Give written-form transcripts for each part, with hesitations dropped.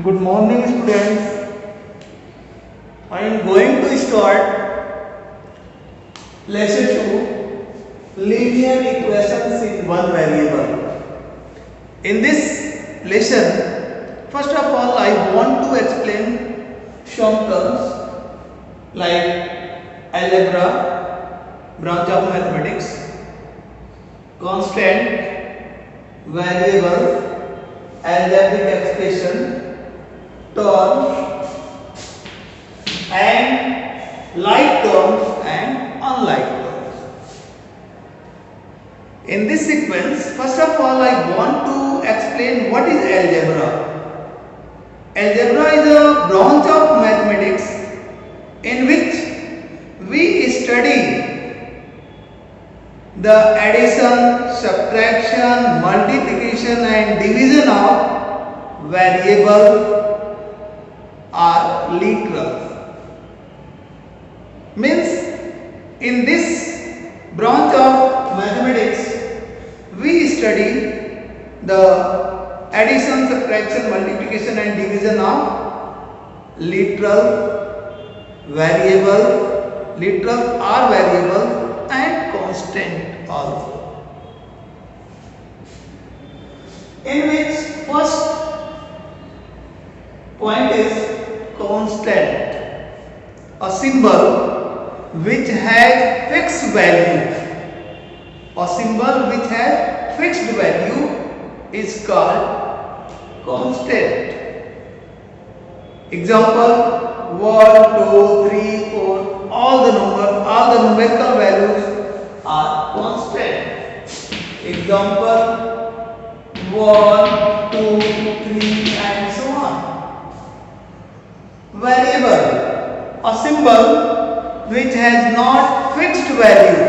Good morning, students. I am going to start lesson 2 linear equations in one variable. In this lesson, first of all, I want to explain some terms like algebra, branch of mathematics, constant, variable, algebraic expression, terms and like terms and unlike terms. In this sequence, first of all, I want to explain what is algebra. Algebra is a branch of mathematics in which we study the addition, subtraction, multiplication and division of variable are literal. Means in this branch of mathematics we study the addition, subtraction, multiplication and division of literal, variable, literal or variable and constant also. In which first point is constant, a symbol which has fixed value. A symbol which has fixed value is called constant. Example 1, 2, 3, 4, all the numerical values are constant. Example 1, 2, 3 and so on. Variable, a symbol which has not fixed value,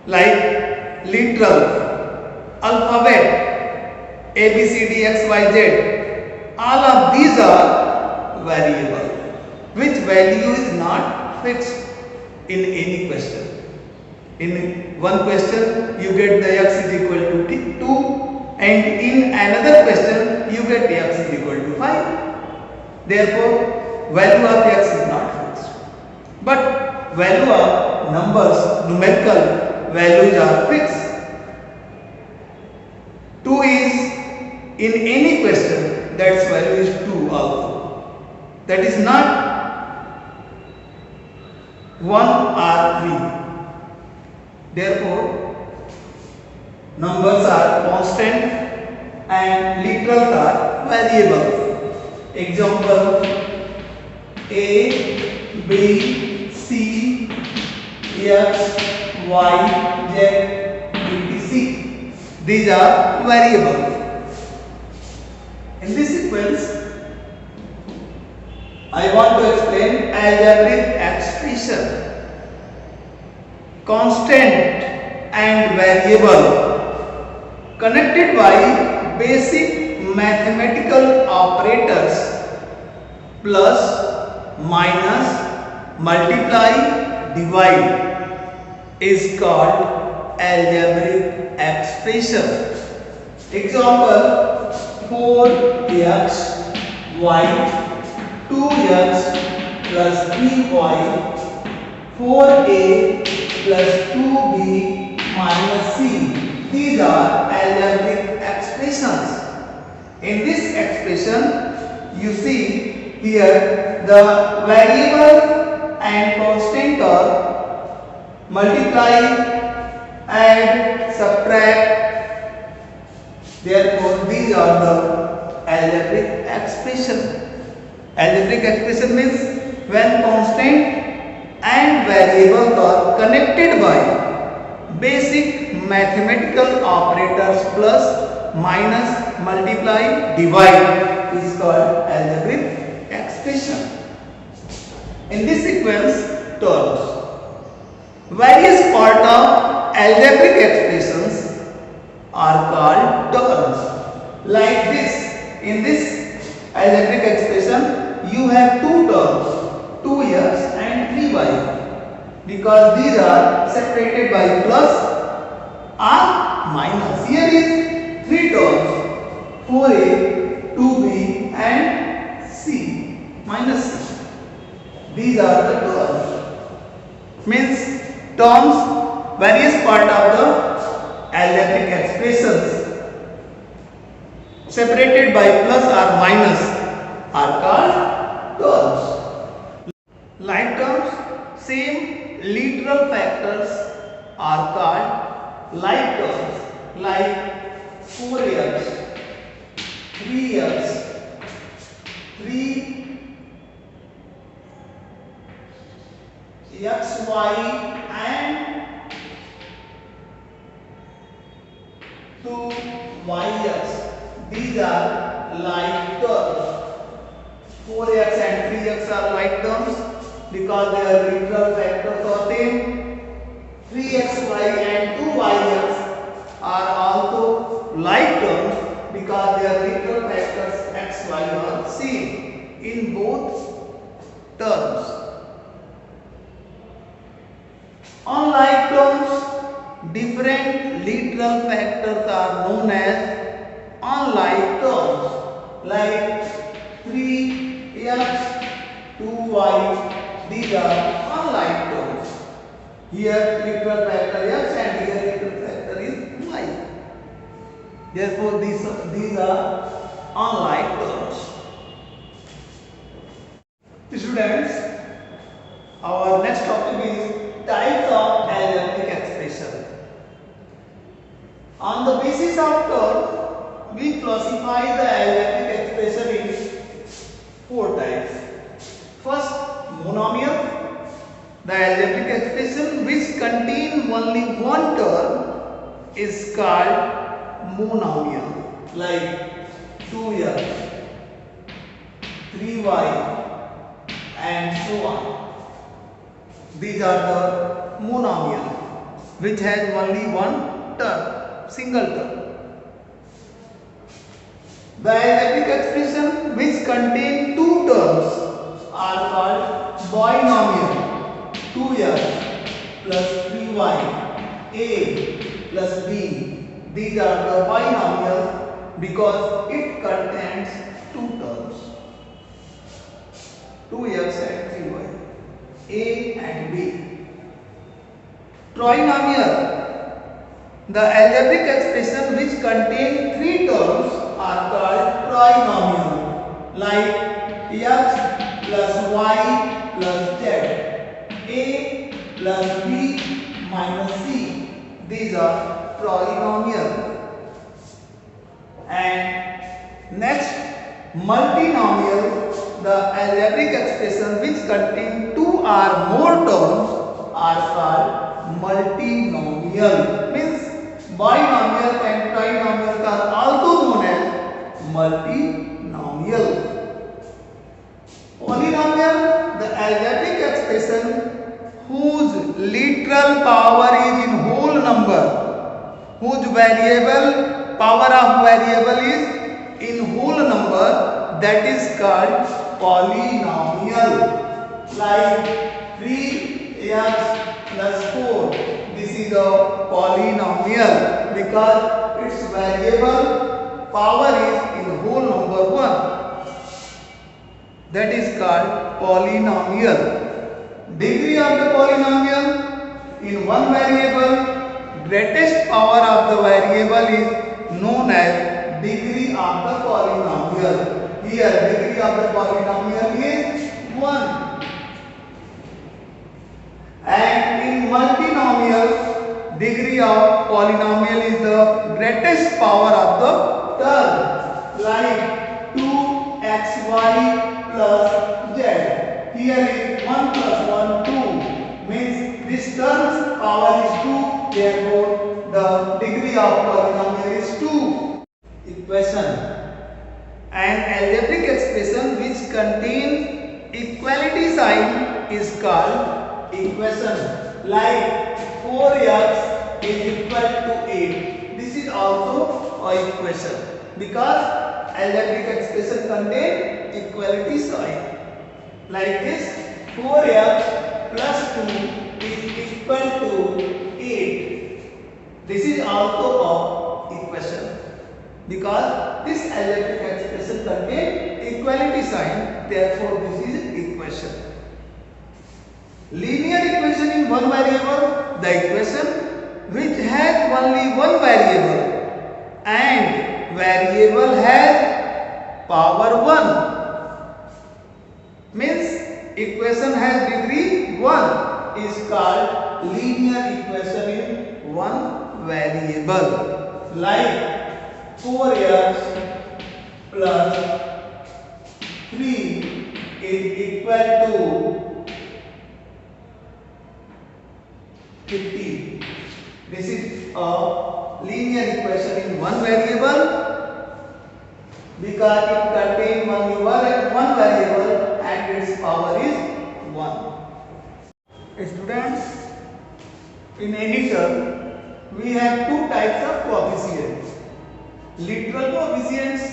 like literal, alphabet, A, B, C, D, X, Y, Z. All of these are variable, which value is not fixed in any question. In one question, you get the x is equal to 2, and in another question, you get x is equal to 5. Therefore, value of x is not fixed. But value of numbers, numerical values are fixed. 2 is in any question, that's value is 2 also. That is not 1 or 3. Therefore, numbers are constant and literal are variable. Example A, B, C, X, Y, Z, etc. These are variables. In this sequence, I want to explain algebraic expression. Constant and variable connected by basic mathematical operators plus, minus, multiply, divide is called algebraic expression. Example 4x y 2x plus 3y 4a plus 2b minus c. These are algebraic expressions. In this expression, you see here the variable and constant are multiply, add, subtract. Therefore, these are the algebraic expression. Algebraic expression means when constant and variable are connected by basic mathematical operators plus, minus, multiply, divide is called algebraic expression. In this sequence, terms. Various parts of algebraic expressions are called terms. Like this, in this algebraic expression, you have two terms, 2x and 3y, because these are separated by plus or minus. Here is 3 terms, 4a, 2b and c minus c. These are the terms. Means terms, various part of the algebraic expressions separated by plus or minus are called terms. Like terms, same literal factors are called like terms, like 4x, 3x, 3xy and 2yx. These are like terms. 4x and 3x are like terms because their literal factors are same. 3xy and 2yx are also like terms because their literal factors xy are same in both terms. Unlike terms, different literal factors are known as unlike terms, like 3x, 2y. These are unlike terms. Here literal factor x and here literal factor is y. Therefore these are unlike terms. Students, our next topic is types of algebraic expression. On the basis of term, we classify the algebraic expression in 4 types. First, monomial. The algebraic expression which contain only one term is called monomial, like 2x, 3y and so on. These are the monomial which has only one term, single term. The algebraic expression which contain two terms are called binomial. 2x plus 3y a plus b. These are the binomials because it contains two terms, 2x and 3y, a and b. Trinomial. The algebraic expression which contain three terms are called trinomial, like x plus y plus z, a plus b minus c. These are trinomial. And next, multinomial. The algebraic expression which contain two or more terms are called multinomial. Means binomial and trinomial are also known as multinomial. Polynomial. The algebraic expression whose literal power is in whole number, whose variable power of variable is in whole number, that is called polynomial, like 3x plus 4. This is a polynomial because its variable power is in whole number 1. That is called polynomial. Degree of the polynomial in one variable, greatest power of the variable is known as degree of the polynomial. Here degree of the polynomial is 1. And in multinomial, degree of polynomial is the greatest power of the term, like 2xy plus z. Here is 1 plus 1, 2. Means this term's power is 2. Therefore, the degree of polynomial is 2. Equation. An algebraic expression which contains equality sign is called equation. Like 4x is equal to 8. This is also an equation because algebraic expression contains equality sign. Like this, 4x plus 2 is equal to 8. This is also an equation because this algebraic expression contain equality sign, therefore this is equation. Linear equation in one variable, the equation which has only one variable and variable has power 1 means equation has degree 1 is called linear equation in one variable, like 4x plus 3 is equal to 50. This is a linear equation in one variable because it contains only one variable and its power is 1. Students, in any term we have two types of coefficients, literal coefficients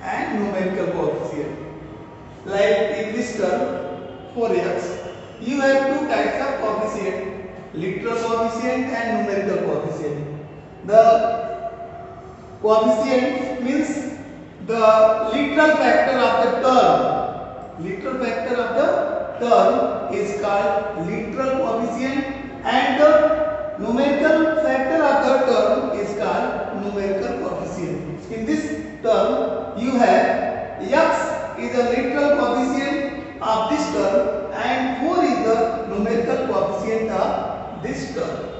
and numerical coefficients. Like in this term 4x, you have two types of coefficients, literal coefficient and numerical coefficient. The coefficient means the literal factor of the term. Literal factor of the term is called literal coefficient and the numerical factor of the term is called numerical coefficient. In this term you have x is the literal coefficient of this term and 4 is the numerical coefficient of this term.